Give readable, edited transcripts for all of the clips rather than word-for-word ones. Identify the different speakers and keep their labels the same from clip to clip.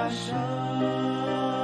Speaker 1: Compassion.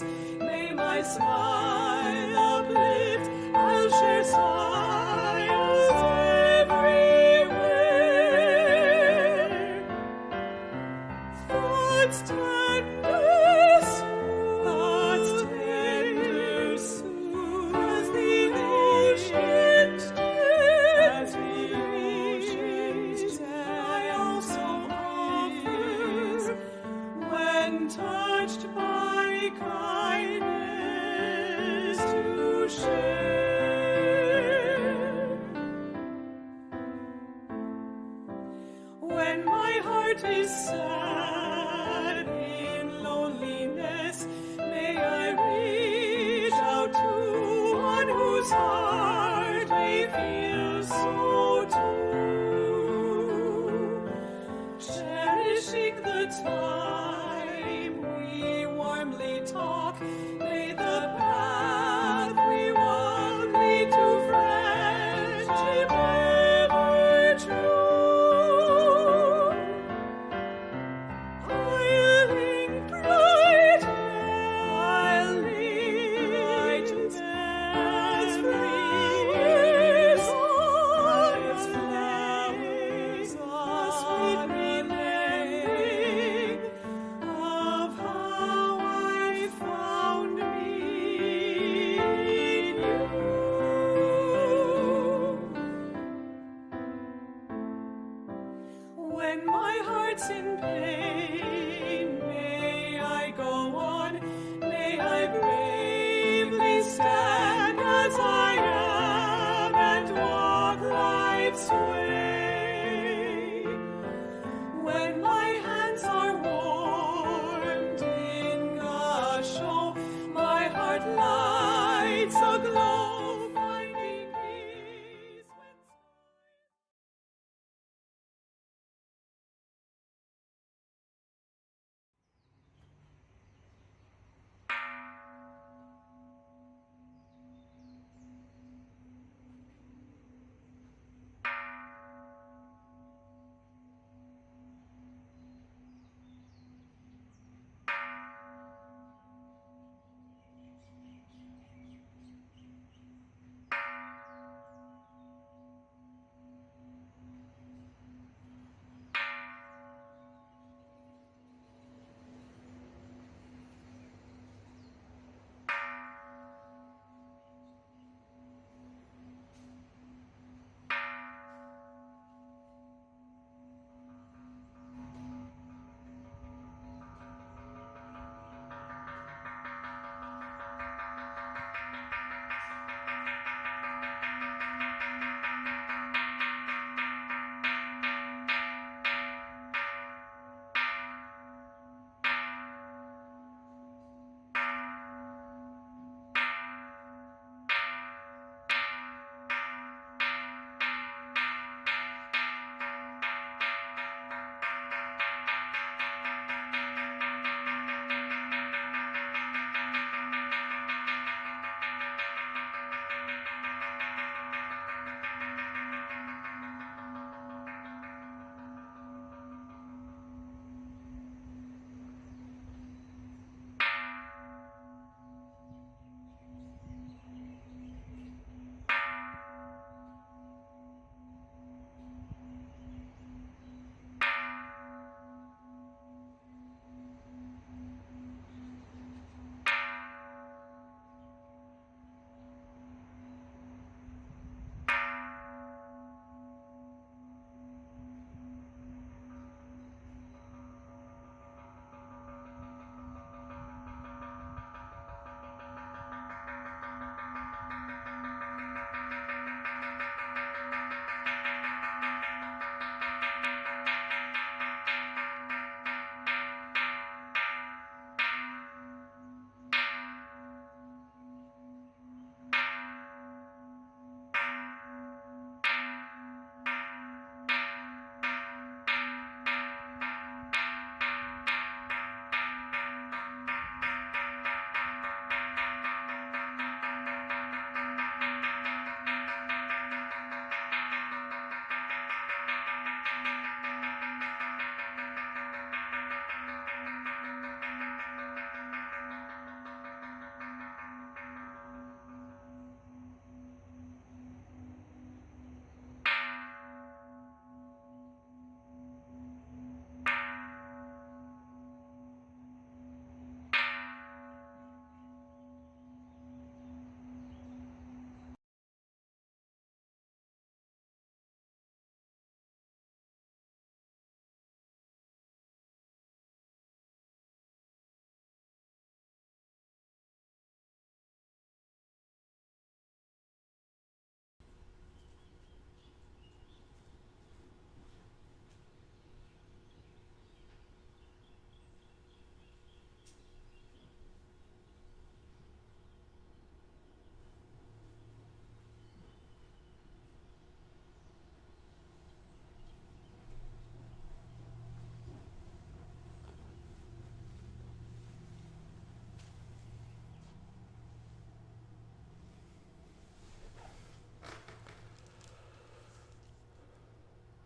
Speaker 1: May my smile uplift, I'll share smiles everywhere. Thoughts tender, soon as the ocean's depths, I also offer when touched by kindness to share. When my heart is sad in loneliness, may I reach out to one whose heart may feel so too. Cherishing the time we warmly talk, may the path we walk lead to friendship ever true.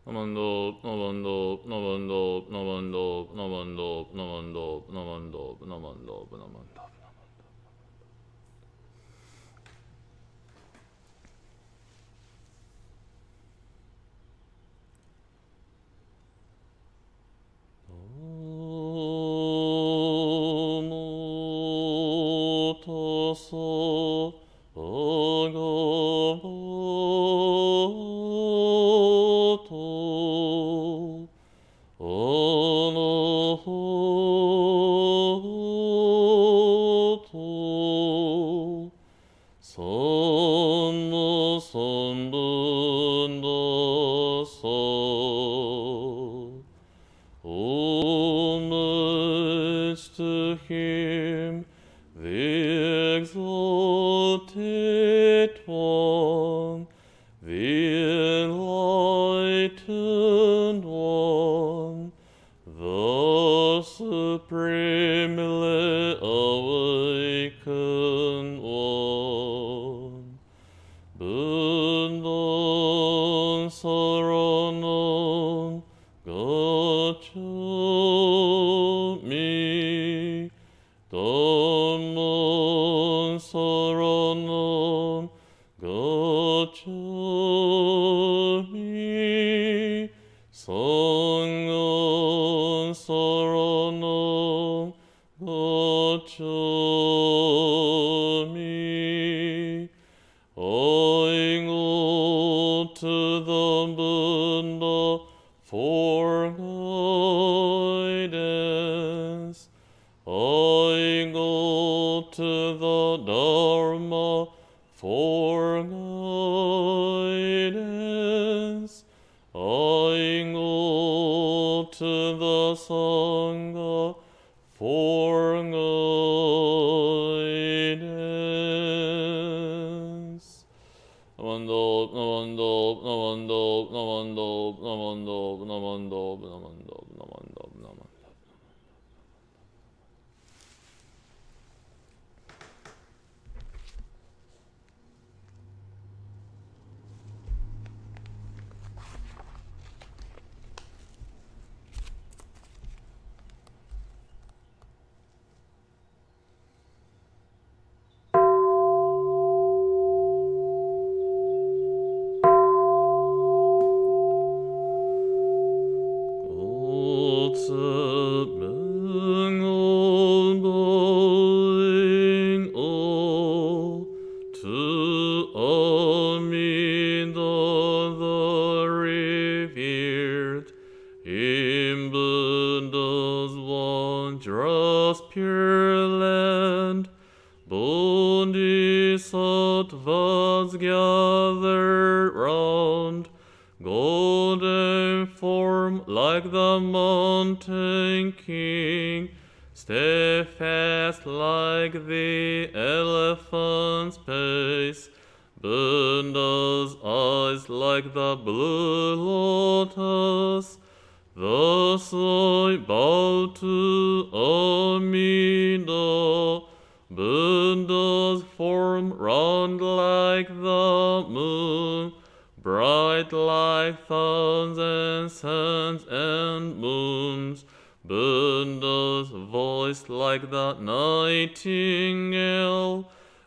Speaker 2: Namando, namando, namando, namando, namando, namando, namando, namando, namando. Homage to him, the exalted one, the enlightened one, the supremely awakened one. Vandana Saranam Gacchami, Dharma Saranam Gacchami, Sangha Saranam Gacchami. I go to the Buddha for guidance. I go to the Dharma for guidance. I go to the Sangha for guidance. Namando, namando, namando, namando, namando, namando, namando, namando, namando. Pure land, Bodhisattvas gather round, golden form like the mountain king, steadfast like the elephant's pace, Buddha's eyes like the blue lotus. Thus I bow to Amida, Buddha's form round like the moon, bright like thousand suns and moons, Buddha's voice like the nightingale.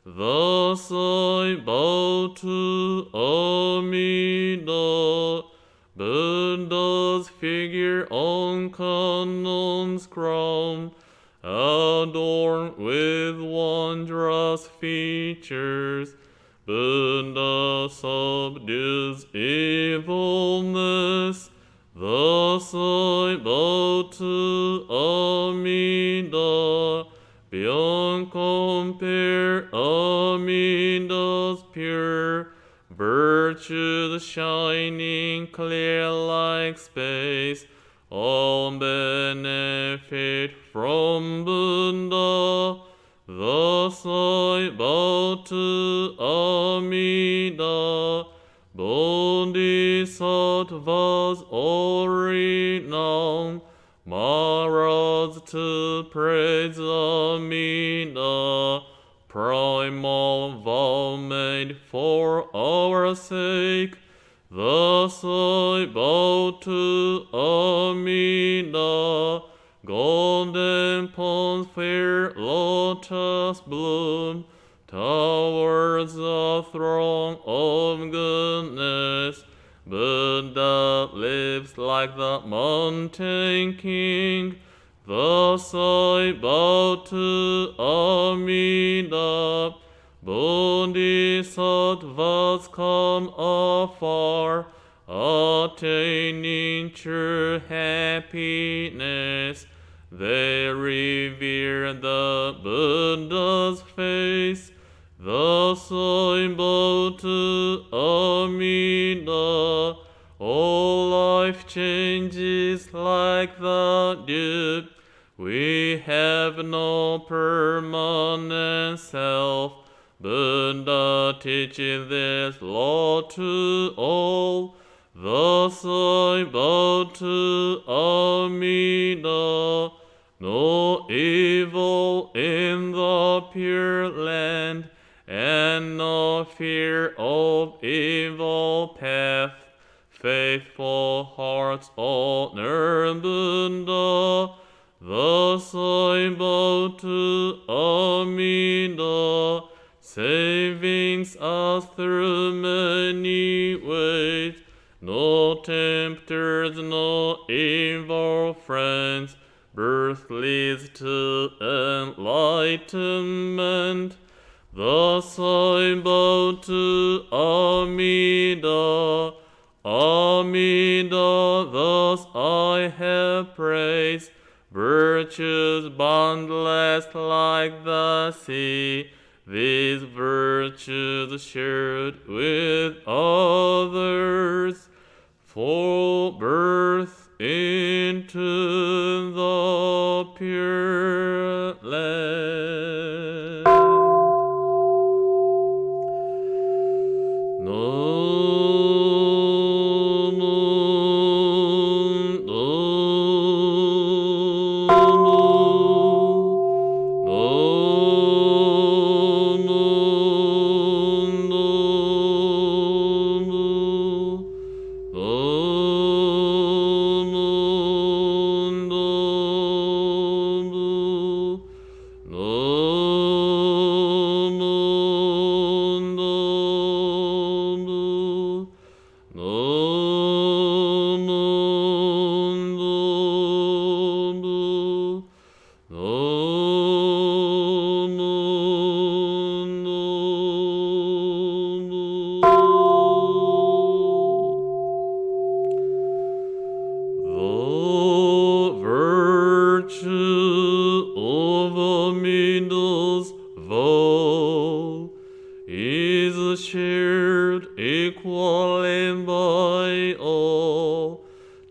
Speaker 2: Thus I bow to Amida, Buddha's figure on Kanon's crown, adorned with wondrous features. Buddha subdues evilness. Thus I bow to Amida, beyond compare Amida's pure virtues shining clear like space, all benefit from Buddha. Thus I bow to Amida, Bodhisattvas all renowned, Maharajas to praise Amida, primal vow made for our sake, Thus I bow to Amida, golden ponds fair lotus bloom, towards the throne of goodness. Buddha lives like the mountain king. Thus I bow to Amida. Bodhisattvas come afar, attaining true happiness. They revere the Buddha's face. Thus I bow to Amida. All life changes like the dew. We have no permanent self. Buddha teaches this law to all. Thus I bow to Amida. No evil in the Pure Land, and no fear of evil path. Faithful hearts honor Buddha. Thus I bow to Amida, savings us through many ways. No tempters, no evil friends. Birth leads to enlightenment. Thus I bow to Amida. Amida, thus I have praised. Virtues boundless like the sea. These virtues shared with others. Full birth into the Pure Land.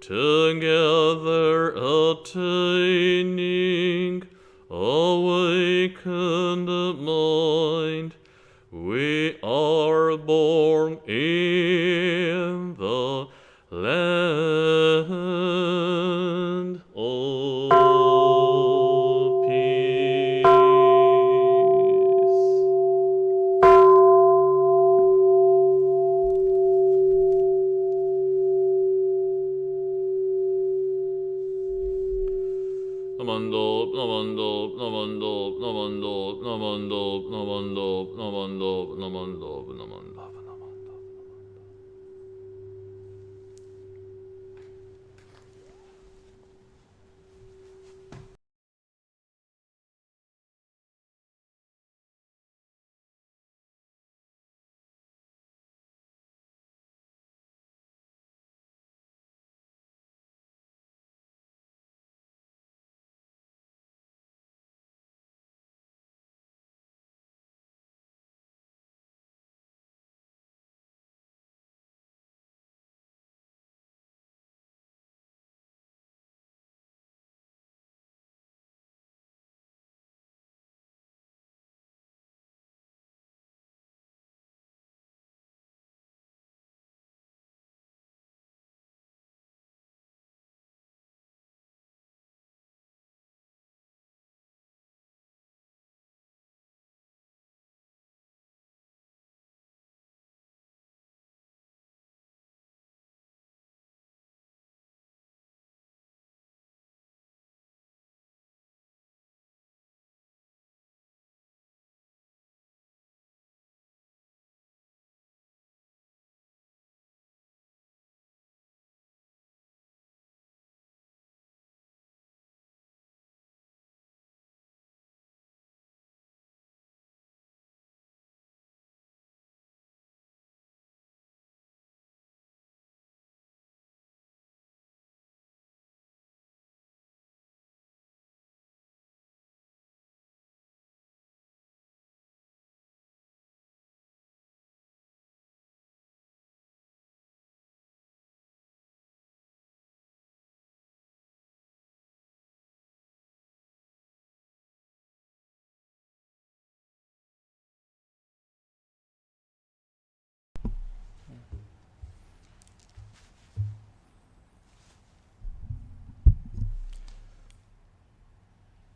Speaker 2: Together attaining awakened mind, we are born in the land of peace. Namando, namando, namando, namando, namando, namando, namando, namando, namando.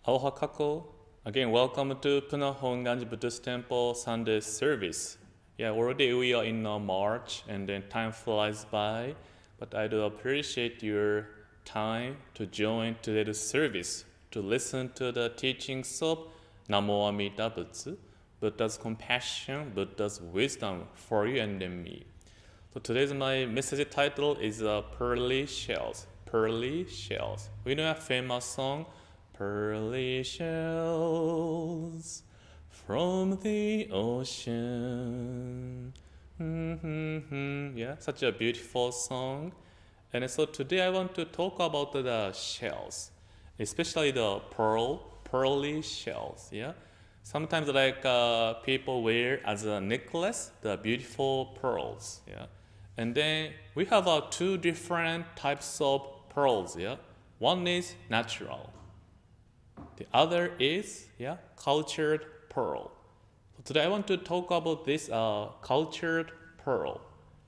Speaker 3: Aloha kako. Again, welcome to Punahonganji Buddhist Temple Sunday service. Yeah, already we are in March and then time flies by, but I do appreciate your time to join today's service, to listen to the teachings of Namo Amida Butsu, Buddha's compassion, Buddha's wisdom for you and then me. So today's my message title is Pearly Shells. Pearly Shells. We know a famous song, Pearly shells from the ocean. Yeah, such a beautiful song. And so today I want to talk about the shells, especially the pearly shells. Yeah, sometimes like people wear as a necklace the beautiful pearls. Yeah, and then we have two different types of pearls. Yeah, one is natural. The other is, cultured pearl. So today I want to talk about this cultured pearl.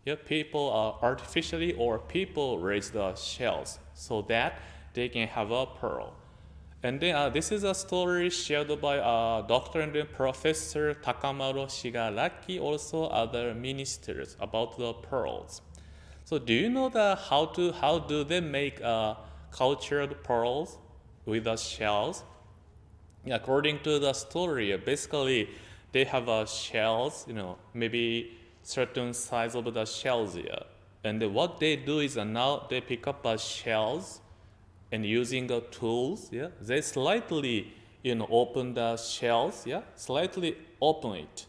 Speaker 3: Yeah, people artificially or people raise the shells so that they can have a pearl. And then this is a story shared by Dr. and then Professor Takamaru Shigaraki, also other ministers about the pearls. So do you know how do they make cultured pearls with the shells? According to the story, basically they have shells, maybe certain size of the shells here. And what they do is now they pick up shells and using tools, they slightly, open the shells, slightly open it.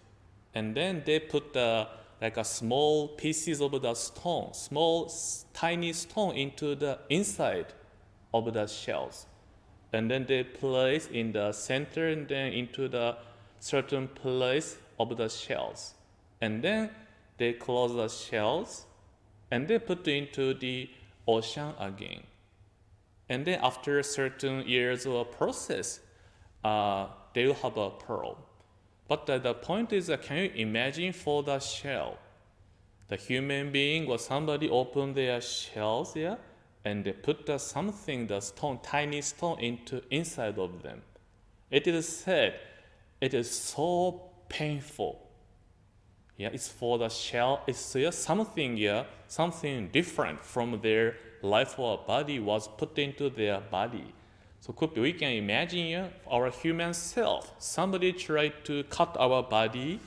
Speaker 3: And then they put like a small pieces of the stone, small tiny stone into the inside of the shells. And then they place in the center and then into the certain place of the shells. And then they close the shells and they put into the ocean again. And then after certain years of process, they will have a pearl. But the point is, can you imagine for the shell, the human being or somebody open their shells, and they put something, the stone, tiny stone into inside of them. It is said, it is so painful. It's for the shell. It's something, something different from their life or body was put into their body. So we can imagine our human self. Somebody tried to cut our body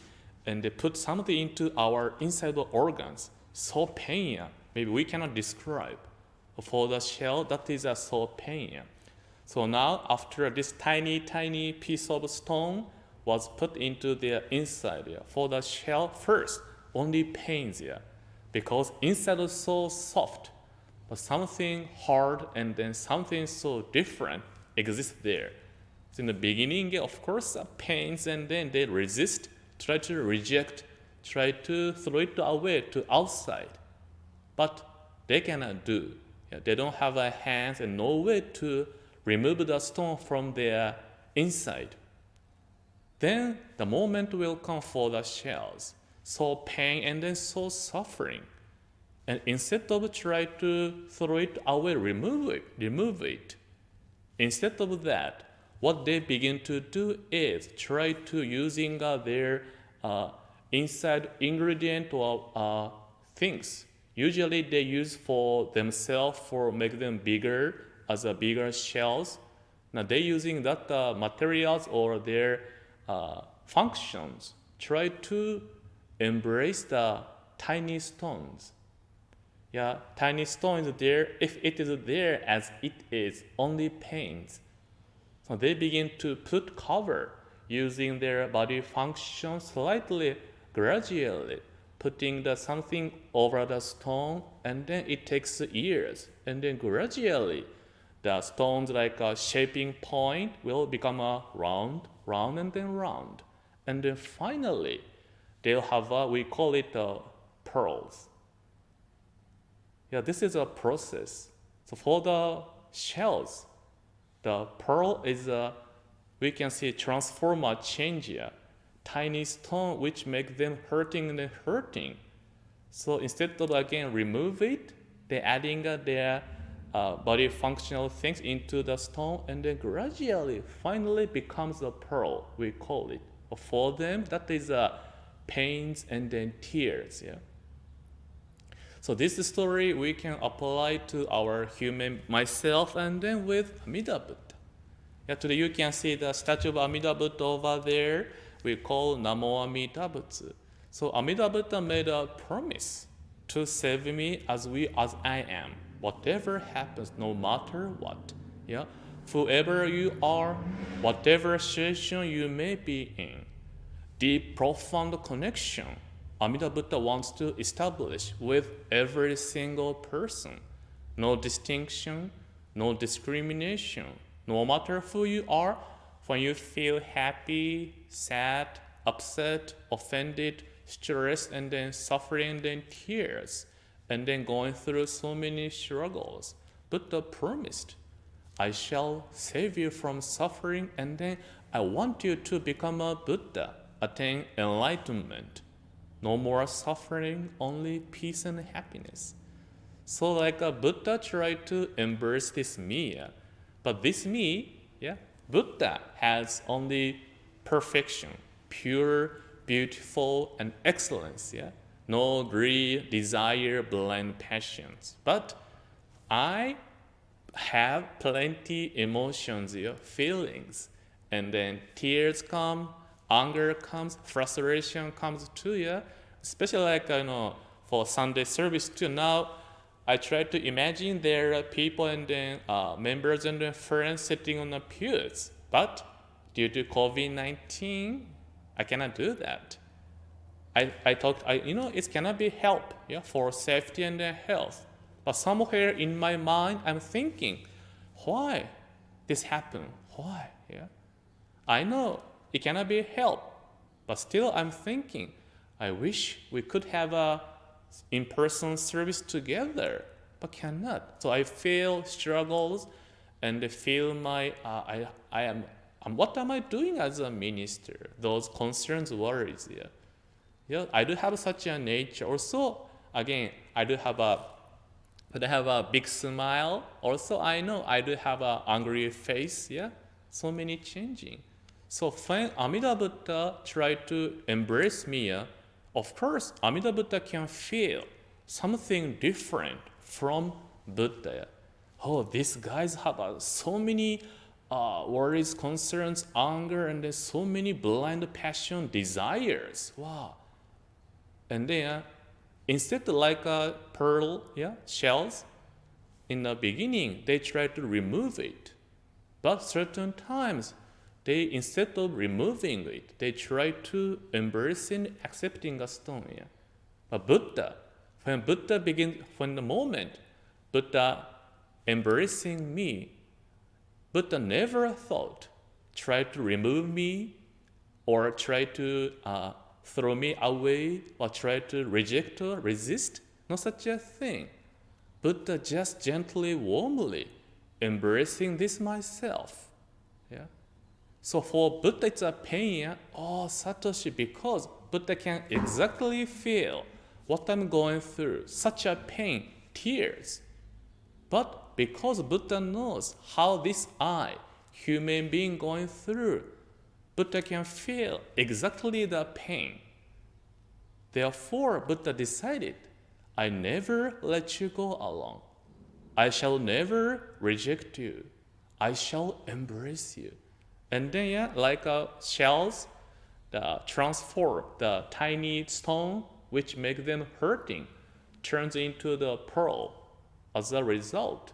Speaker 3: and they put something into our inside organs. So pain, maybe we cannot describe. For the shell, that is so pain. So now, after this tiny piece of stone was put into their inside, for the shell first, only pains, because inside is so soft, but something hard and then something so different exists there. So in the beginning, of course, pains and then they resist, try to reject, try to throw it away to outside, but they cannot do. They don't have hands and no way to remove the stone from their inside. Then the moment will come for the shells. So pain and then so suffering. And instead of try to throw it away, remove it. Instead of that, what they begin to do is try to using their inside ingredient or things. Usually they use for themselves for make them bigger as a bigger shells. Now they're using that materials or their functions. Try to embrace the tiny stones. Tiny stones there. If it is there as it is, only pains. So they begin to put cover using their body function slightly, gradually. Putting something over the stone, and then it takes years. And then gradually, the stones like a shaping point will become a round, and then round. And then finally, they'll have, we call it pearls. This is a process. So for the shells, the pearl is, we can see transform or change here. Tiny stone which make them hurting and hurting. So instead of again remove it, they're adding their body functional things into the stone, and then gradually, finally becomes a pearl, we call it. For them, that is pains and then tears. Yeah. So this story we can apply to our human myself and then with Amida Buddha. Yeah, today you can see the statue of Amida Buddha over there. We call Namo Amida Butsu. So Amida Buddha made a promise to save me as I am. Whatever happens, no matter what. Yeah, whoever you are, whatever situation you may be in, deep, profound connection Amida Buddha wants to establish with every single person. No distinction, no discrimination. No matter who you are, when you feel happy, sad, upset, offended, stressed, and then suffering, and then tears, and then going through so many struggles, Buddha promised, I shall save you from suffering, and then I want you to become a Buddha, attain enlightenment. No more suffering, only peace and happiness. So like a Buddha tried to embrace this me, but this me, Buddha has only perfection, pure, beautiful, and excellence. No greed, desire, blind passions. But I have plenty emotions, feelings, and then tears come, anger comes, frustration comes too, especially like for Sunday service too. Now I try to imagine there are people and then members and then friends sitting on the pews, but due to COVID-19, I cannot do that. I thought it cannot be help for safety and health, but somewhere in my mind I'm thinking, why this happened? Why? I know it cannot be help, but still I'm thinking, I wish we could have a in-person service together, but cannot. So I feel struggles and feel my what am I doing as a minister? Those concerns, worries. I do have such a nature. Also, again, I have a big smile. Also, I know I do have an angry face. So many changing. So when Amida Buddha tried to embrace me, of course, Amida Buddha can feel something different from Buddha. Oh, these guys have so many worries, concerns, anger, and then so many blind passion, desires. Wow. And then instead like a pearl shells, in the beginning, they try to remove it. But certain times, they, instead of removing it, they try to embrace and accepting a stone. But Buddha, when the moment Buddha embracing me, Buddha never thought, try to remove me or try to throw me away or try to reject or resist. No such a thing. Buddha just gently, warmly embracing this myself. So for Buddha, it's a pain. Satoshi, because Buddha can exactly feel what I'm going through, such a pain, tears. But because Buddha knows how this I, human being going through, Buddha can feel exactly the pain. Therefore, Buddha decided, I never let you go alone. I shall never reject you. I shall embrace you. And then, like shells, transform the tiny stone, which make them hurting, turns into the pearl. As a result,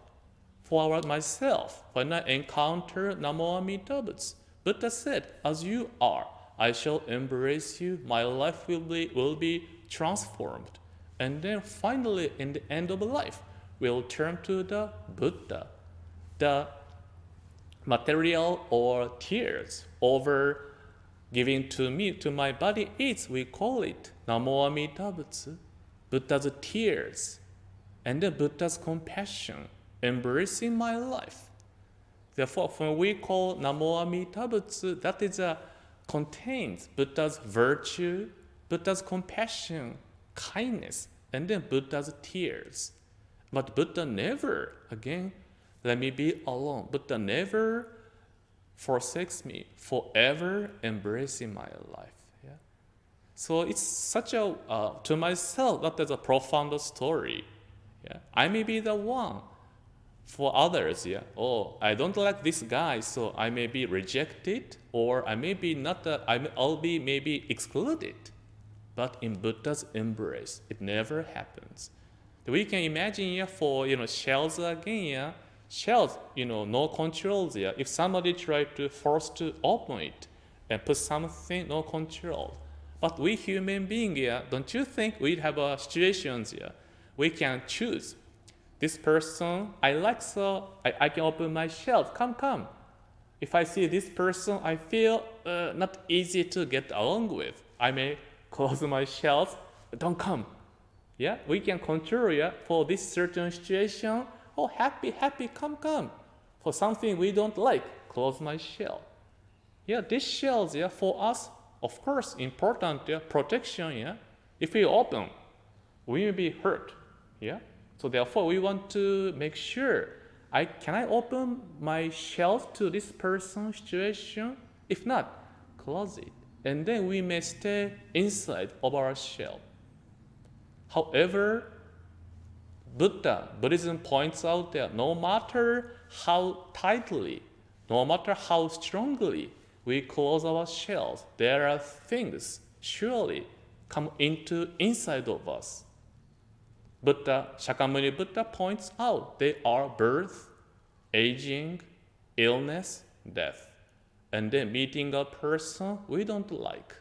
Speaker 3: for myself, when I encounter Namo Amida Butsu, Buddha said, as you are, I shall embrace you. My life will be transformed. And then finally, in the end of life, we'll turn to the Buddha. The material or tears over giving to me, to my body, we call it Namo Amida Butsu, Buddha's tears, and the Buddha's compassion, embracing my life. Therefore, when we call Namo Amida Butsu, that is contains Buddha's virtue, Buddha's compassion, kindness, and then Buddha's tears. But Buddha never, again, let me be alone. Buddha never forsakes me, forever embracing my life. Yeah? So it's such a, to myself, that is a profound story. Yeah? I may be the one for others. Yeah? Oh, I don't like this guy, so I may be rejected, or I may be not, I'll be maybe excluded. But in Buddha's embrace, it never happens. We can imagine, yeah, for shells again, yeah, shells, no controls, yeah. If somebody tried to force to open it and put something, no control. But we human beings, yeah, don't you think we have situations, yeah, we can choose. This person I like, so I can open my shells. Come. If I see this person I feel not easy to get along with, I may close my shells. Don't come. Yeah, we can control, yeah, for this certain situation. Oh, happy, come. For something we don't like, close my shell. Yeah, these shells, yeah, for us, of course, important, yeah, protection, yeah. If we open, we will be hurt, yeah. So therefore, we want to make sure, can I open my shelf to this person's situation? If not, close it. And then we may stay inside of our shell. However, Buddhism points out that no matter how tightly, no matter how strongly we close our shells, there are things surely come into inside of us. Shakyamuni Buddha points out they are birth, aging, illness, death. And then meeting a person we don't like,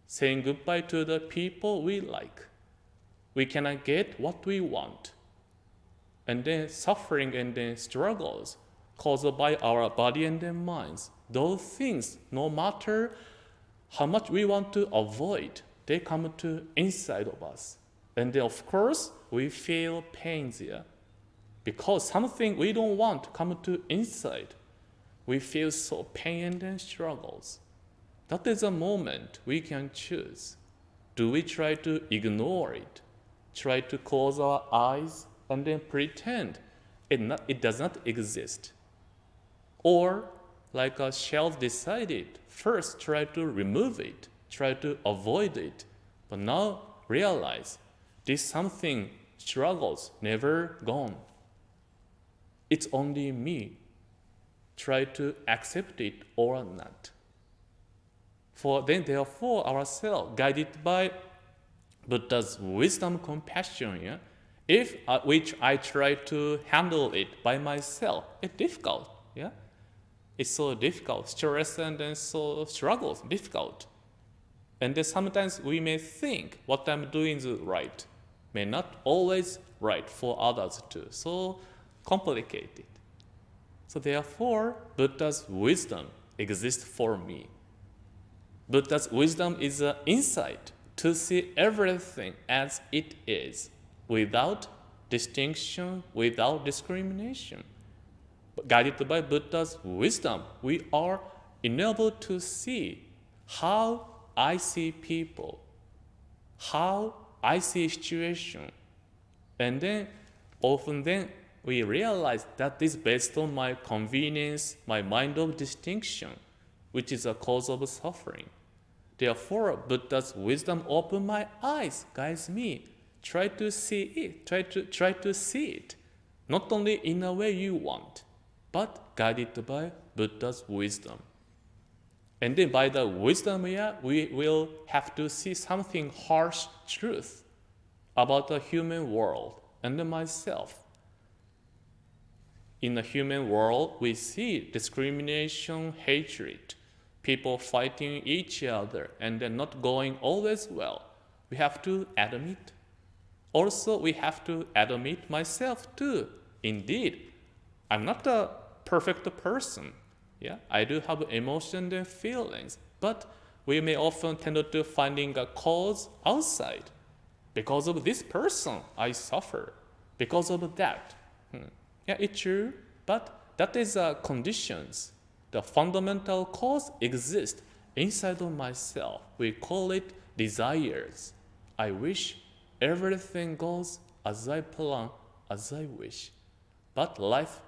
Speaker 3: saying goodbye to the people we like. We cannot get what we want. And then suffering and then struggles caused by our body and then minds. Those things, no matter how much we want to avoid, they come to inside of us. And then of course, we feel pains here. Because something we don't want come to inside. We feel so pain and struggles. That is a moment we can choose. Do we try to ignore it? Try to close our eyes and then pretend it does not exist? Or, like a shell decided, first try to remove it, try to avoid it, but now realize this something struggles never gone. It's only me. Try to accept it or not. Therefore, ourselves, guided by Buddha's wisdom, compassion, yeah, if which I try to handle it by myself, it's difficult. Yeah, it's so difficult, stress and then so struggles, difficult. And then sometimes we may think what I'm doing is right, may not always right for others too. So complicated. So therefore, Buddha's wisdom exists for me. Buddha's wisdom is an insight to see everything as it is, without distinction, without discrimination. But guided by Buddha's wisdom, we are enabled to see how I see people, how I see situation. And then often we realize that is based on my convenience, my mind of distinction, which is a cause of suffering. Therefore, Buddha's wisdom opened my eyes, guides me. Try to see it. Try to see it. Not only in a way you want, but guided by Buddha's wisdom. And then by the wisdom, we will have to see something harsh truth about the human world and myself. In the human world, we see discrimination, hatred, people fighting each other, and then not going always well. We have to admit. Also, we have to admit myself too. Indeed, I'm not a perfect person. Yeah, I do have emotions and feelings, but we may often tend to finding a cause outside. Because of this person, I suffer. Because of that. Yeah, it's true, but that is conditions. The fundamental cause exists inside of myself. We call it desires. I wish everything goes as I plan, as I wish. But life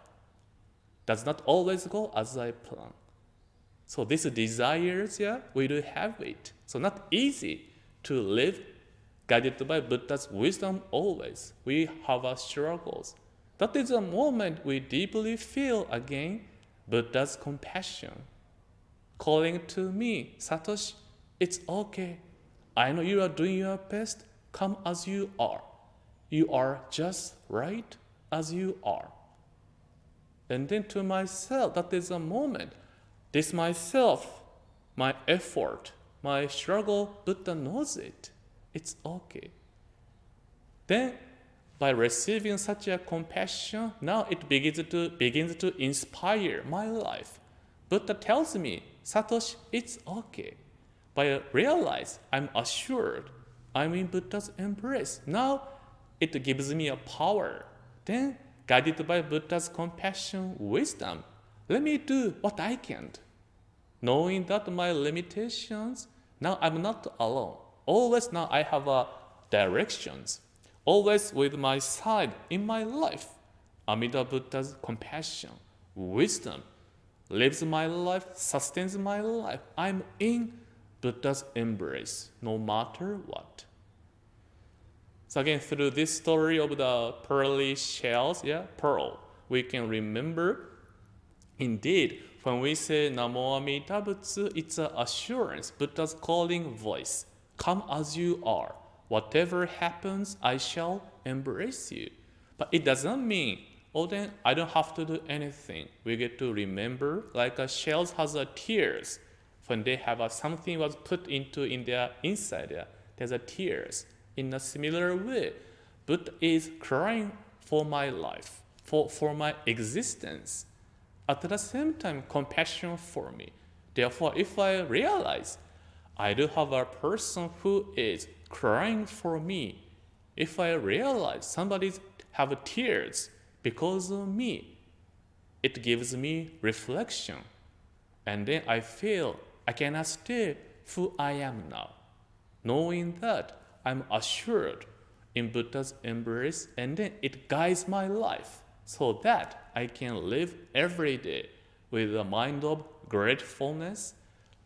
Speaker 3: does not always go as I plan. So these desires, we do have it. So not easy to live guided by Buddha's wisdom always. We have our struggles. That is a moment we deeply feel again Buddha's compassion, calling to me, Satoshi, it's okay. I know you are doing your best. Come as you are. You are just right as you are. And then to myself, that is a moment. This myself, my effort, my struggle, Buddha knows it. It's okay. Then, by receiving such a compassion, now it begins to inspire my life. Buddha tells me, Satoshi, it's okay. But I realize I'm assured I'm in Buddha's embrace. Now it gives me a power. Then, guided by Buddha's compassion, wisdom, let me do what I can. Knowing that my limitations, now I'm not alone. Always now I have directions. Always with my side in my life. Amida Buddha's compassion, wisdom, lives my life, sustains my life. I'm in Buddha's embrace, no matter what. So again, through this story of the pearly shells, pearl, we can remember, indeed, when we say Namo Amida Butsu, it's an assurance, Buddha's calling voice. Come as you are. Whatever happens, I shall embrace you. But it doesn't mean, then I don't have to do anything. We get to remember, like shells has tears. When they have something was put in their inside, there's tears. In a similar way, Buddha is crying for my life, for my existence. At the same time, compassion for me. Therefore, if I realize I do have a person who is crying for me, if I realize somebody have tears because of me, it gives me reflection. And then I feel I cannot stay who I am now, knowing that I'm assured in Buddha's embrace, and then it guides my life so that I can live every day with a mind of gratefulness,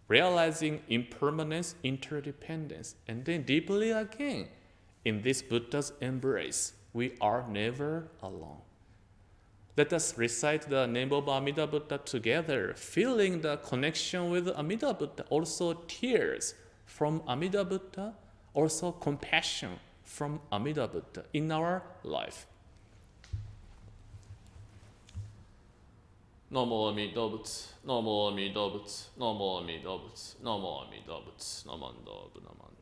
Speaker 3: realizing impermanence, interdependence, and then deeply again, in this Buddha's embrace, we are never alone. Let us recite the name of Amida Buddha together, feeling the connection with Amida Buddha, also tears from Amida Buddha, also compassion from Amida Buddha in our life.
Speaker 2: Namo Amida Butsu, Namo Amida Butsu, Namo Amida Butsu, Namo Amida Butsu, Namanda Namanda.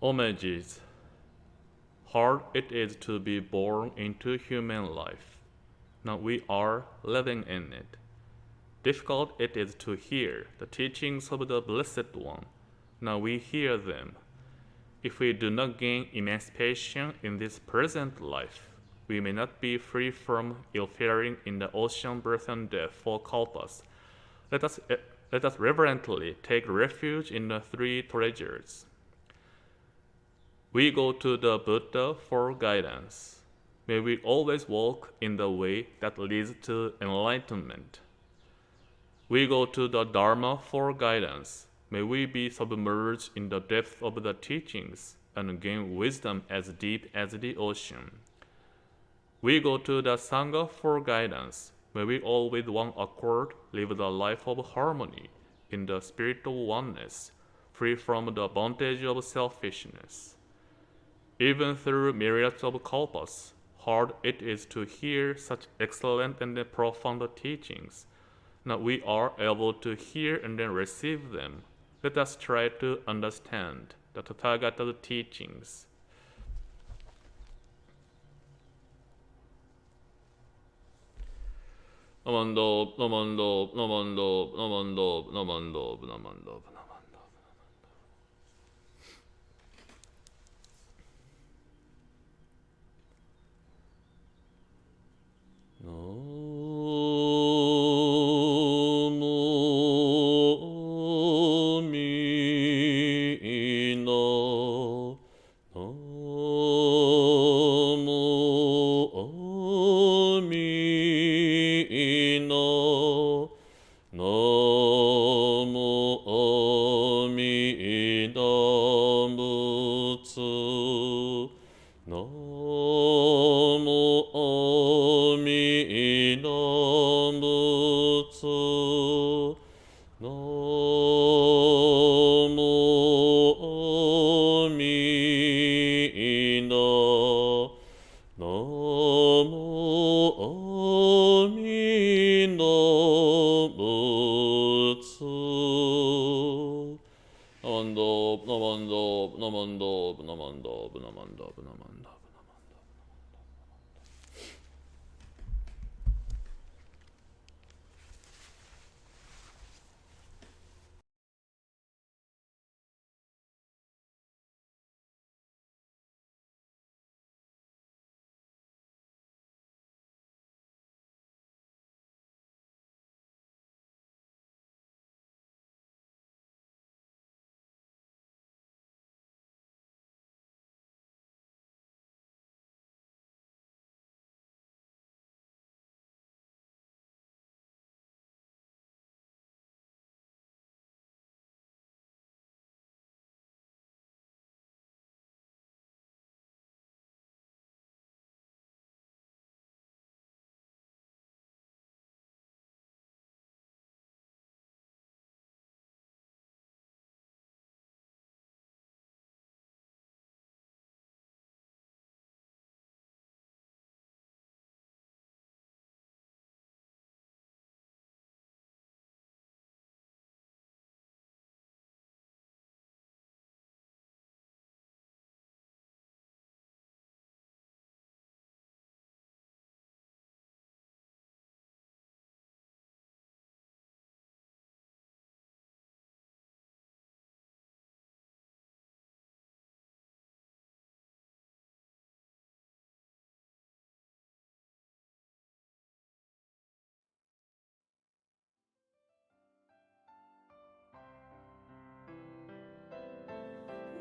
Speaker 2: Homages. Hard it is to be born into human life. Now we are living in it. Difficult it is to hear the teachings of the Blessed One. Now we hear them. If we do not gain emancipation in this present life, we may not be free from ill-faring in the ocean, birth and death for kalpas. Let us reverently take refuge in the three treasures. We go to the Buddha for guidance. May we always walk in the way that leads to enlightenment. We go to the Dharma for guidance. May we be submerged in the depth of the teachings and gain wisdom as deep as the ocean. We go to the Sangha for guidance. May we all with one accord live the life of harmony in the spiritual oneness, free from the bondage of selfishness. Even through myriads of kalpas, hard it is to hear such excellent and profound teachings. Now we are able to hear and then receive them. Let us try to understand the Tathagata's teachings. Namando, namando, namando, namando, namando, namando, namando.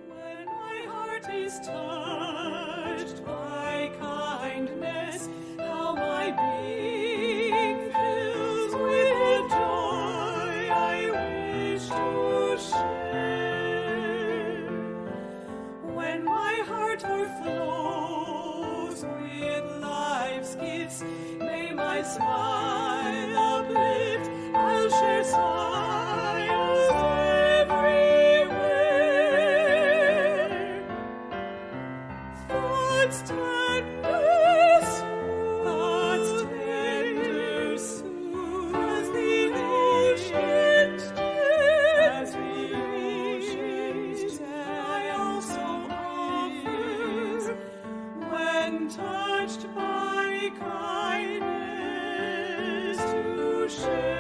Speaker 1: When my heart is touched by kindness, how my being fills with joy I wish to share. When my heart overflows with life's gifts, may my smile uplift, I'll share smiles everywhere. Thoughts tender soothe as the ocean's depth, I also offer when touched by kindness to share.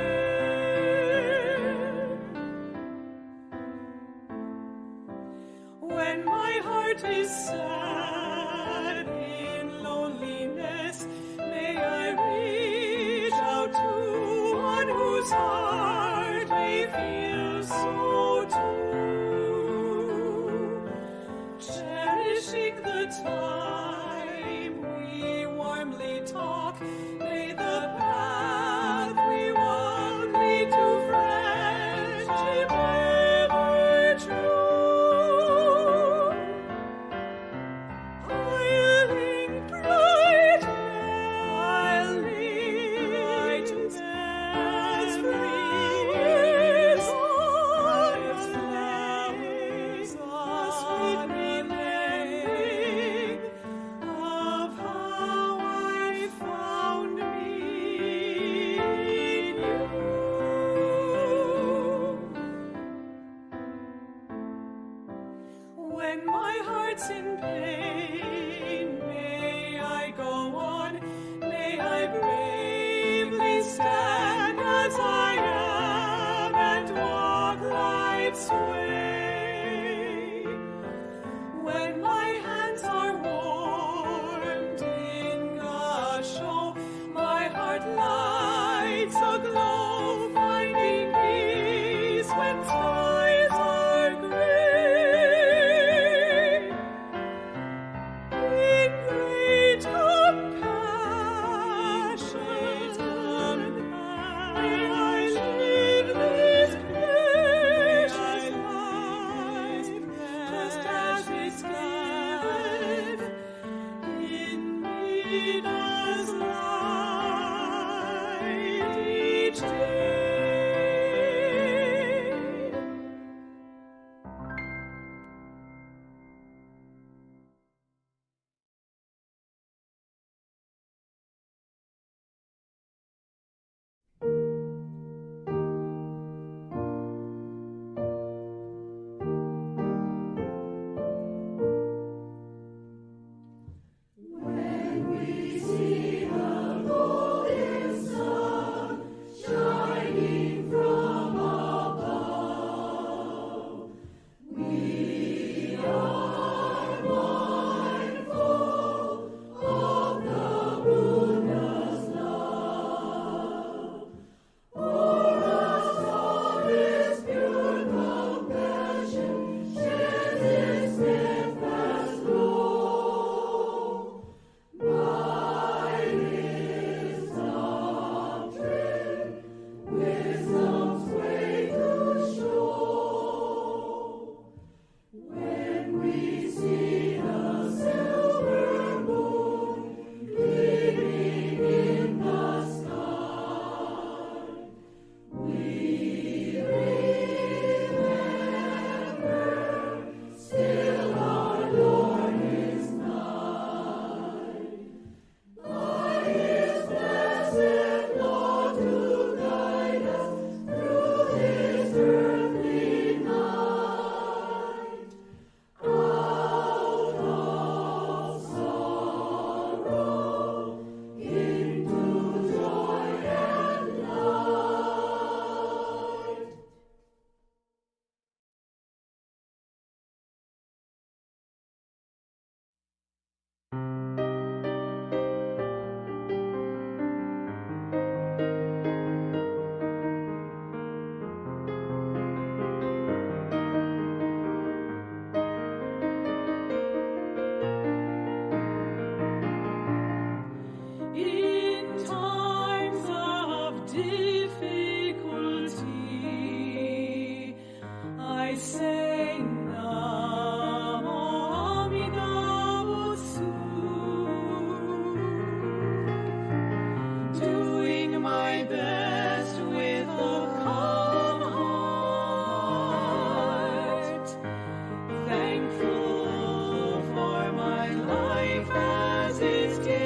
Speaker 1: When my heart is sad in loneliness, may I reach out to one whose heart may feel so too. Cherish time we warmly talk, may the path we walk lead to friendship ever true. I'll link bright as flowers on its flames, a sweet remembering of how I found me in you. When my heart's in pain, may I go on, may I bravely stand as I am and walk life's way. When my hands are warmed in gasho, my heart lights aglow, finding peace when skies are gray. In great compassion, may I live this precious life, just as it's given in me does light each day. In times of difficulty, I say Namo Amida Butsu, doing my best with a calm heart, thankful for my life as it's given,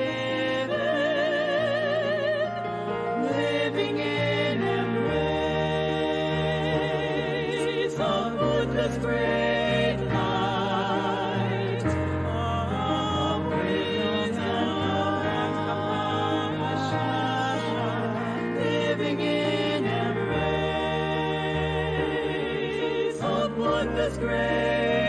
Speaker 1: living in embrace of Buddha's great light of wisdom and compassion, living in embrace of Buddha's great